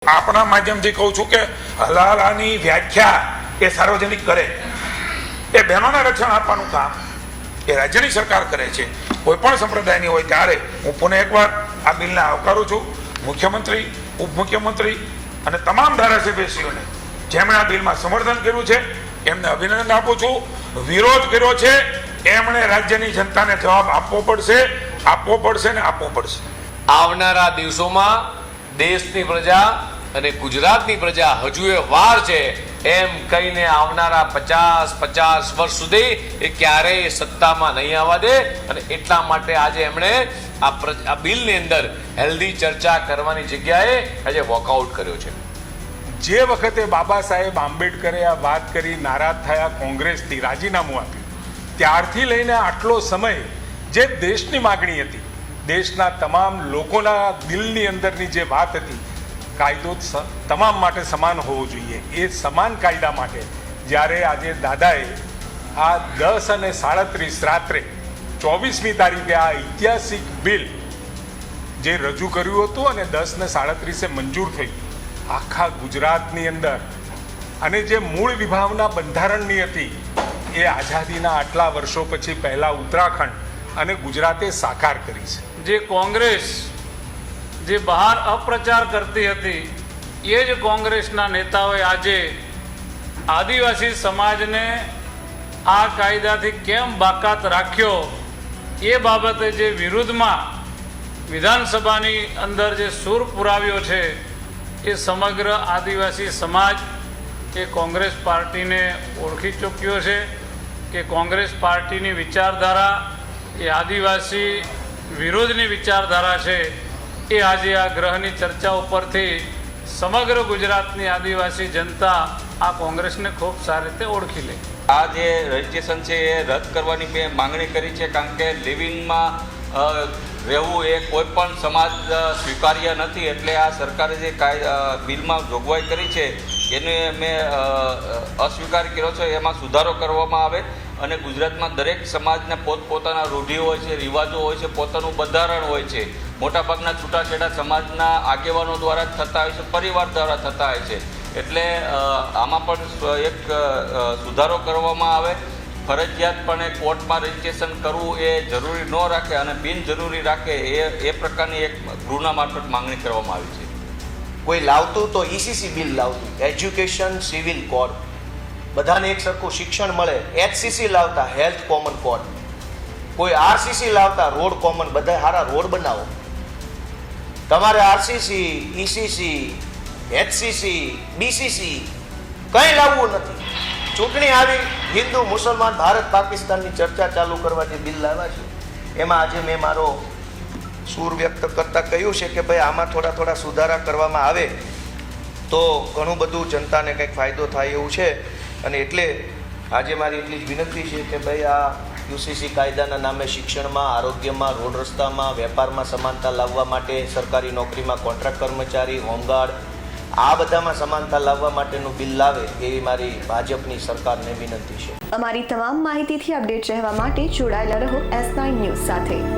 આપણા માધ્યમથી કહું છું કે હલાલાની વ્યાખ્યા એ સાર્વજનિક કરે, એ બહેનોને રક્ષણ આપવાનું કામ એ રાજ્યની સરકાર કરે છે. કોઈ પણ સંપ્રદાયની હોય ત્યારે હું પુનઃ એકવાર આ બિલને આવકારું છું. મુખ્યમંત્રી, ઉપમુખ્યમંત્રી અને તમામ ધારાસભ્યશ્રીઓને જેમણે આ બિલમાં સમર્થન કર્યું છે એમને અભિનંદન આપું છું. વિરોધ કર્યો છે એમણે રાજ્યની જનતાને જવાબ આપવો પડશે ને આપવો પડશે. આવનારા દિવસોમાં દેશની પ્રજા અને ગુજરાતની પ્રજા હજુ એ વાર છે એમ કહીને આવનારા 50 વર્ષ સુધી એ ક્યારેય સત્તામાં નહીં આવવા દે, અને એટલા માટે આજે એમણે આ બિલની અંદર હેલ્ધી ચર્ચા કરવાની જગ્યાએ આજે વોકઆઉટ કર્યો છે. જે વખતે બાબા સાહેબ આંબેડકરે આ વાત કરી, નારાજ થયા, કોંગ્રેસથી રાજીનામું આપ્યું, ત્યારથી લઈને આટલો સમય જે દેશની માગણી હતી, દેશના તમામ લોકોના દિલની અંદરની જે વાત હતી, કાયદો તમામ માટે સમાન હોવો જોઈએ, એ સમાન કાયદા માટે જ્યારે આજે દાદાએ આ 10:37 રાત્રે 24મી તારીખે આ ઐતિહાસિક બિલ જે રજૂ કર્યું હતું અને 10:37 મંજૂર થયું આખા ગુજરાતની અંદર, અને જે મૂળ વિભાવના બંધારણની હતી એ આઝાદીના આટલા વર્ષો પછી પહેલા ઉત્તરાખંડ અને ગુજરાતે સાકાર કરી છે. જે કોંગ્રેસ જે બહાર અપ્રચાર કરતી હતી એ જ કોંગ્રેસના નેતાઓએ આજે આદિવાસી સમાજને આ કાયદાથી કેમ બાકાત રાખ્યો એ બાબતે જે વિરુદ્ધમાં વિધાનસભાની અંદર જે સૂર પુરાવ્યો છે એ સમગ્ર આદિવાસી સમાજ એ કોંગ્રેસ પાર્ટીને ઓળખી ચૂક્યો છે કે કોંગ્રેસ પાર્ટીની વિચારધારા એ આદિવાસી વિરોધની વિચારધારા છે. એ આજે આ ગ્રહની ચર્ચા ઉપરથી સમગ્ર ગુજરાતની આદિવાસી જનતા આ કોંગ્રેસને ખૂબ સારી રીતે ઓળખી લે. આ જે રજિસ્ટ્રેશન છે એ રદ કરવાની મેં માંગણી કરી છે, કારણ કે લિવિંગમાં રહેવું એ કોઈ પણ સમાજ સ્વીકાર્ય નથી. એટલે આ સરકારે જે બિલમાં જોગવાઈ કરી છે એને મેં અસ્વીકાર કર્યો છે. એમાં સુધારો કરવામાં આવે અને ગુજરાતમાં દરેક સમાજને પોતપોતાના રૂઢિઓ હોય છે, રિવાજો હોય છે, પોતાનું બંધારણ હોય છે. મોટાભાગના છૂટાછેડા સમાજના આગેવાનો દ્વારા જ થતા હોય છે, પરિવાર દ્વારા થતા હોય છે. એટલે આમાં પણ એક સુધારો કરવામાં આવે. ફરજિયાતપણે કોર્ટમાં રજિસ્ટ્રેશન કરવું એ જરૂરી ન રાખે અને બિનજરૂરી રાખે એ પ્રકારની એક ગૃહના મારફત માંગણી કરવામાં આવી છે. કોઈ લાવતું તો ઈસીસી બિલ લાવતું, એજ્યુકેશન સિવિલ કોડ, બધાને એક સરખું શિક્ષણ મળે. એચસીસી લાવતા, હેલ્થ કોમન કોડ. કોઈ આરસીસી લાવતા, રોડ કોમન, બધા સારા રોડ બનાવો. તમારે આરસીસી, ઈસીસી, એચસીસી, બીસીસી કંઈ લાવવું નથી. ચૂંટણી આવી, હિન્દુ મુસલમાન ભારત પાકિસ્તાનની ચર્ચા ચાલુ કરવા જે બિલ લાવ્યા છે એમાં આજે મેં મારો સૂર વ્યક્ત કરતા કહ્યું છે કે ભાઈ આમાં થોડા સુધારા કરવામાં આવે તો ઘણું બધું જનતાને કંઈક ફાયદો થાય એવું છે. અને એટલે આજે મારી એટલી જ વિનંતી છે કે ભાઈ આ યુસીસી કાયદાના નામે શિક્ષણમાં, આરોગ્યમાં, રોડ રસ્તામાં, વેપારમાં સમાનતા લાવવા માટે, સરકારી નોકરીમાં કોન્ટ્રાક્ટ કર્મચારી, હોમગાર્ડ, આ બધામાં સમાનતા લાવવા માટેનું બિલ લાવે એવી મારી ભાજપની સરકારને વિનંતી છે. અમારી તમામ માહિતીથી અપડેટ રહેવા માટે જોડાયેલા રહો S9 ન્યૂઝ સાથે.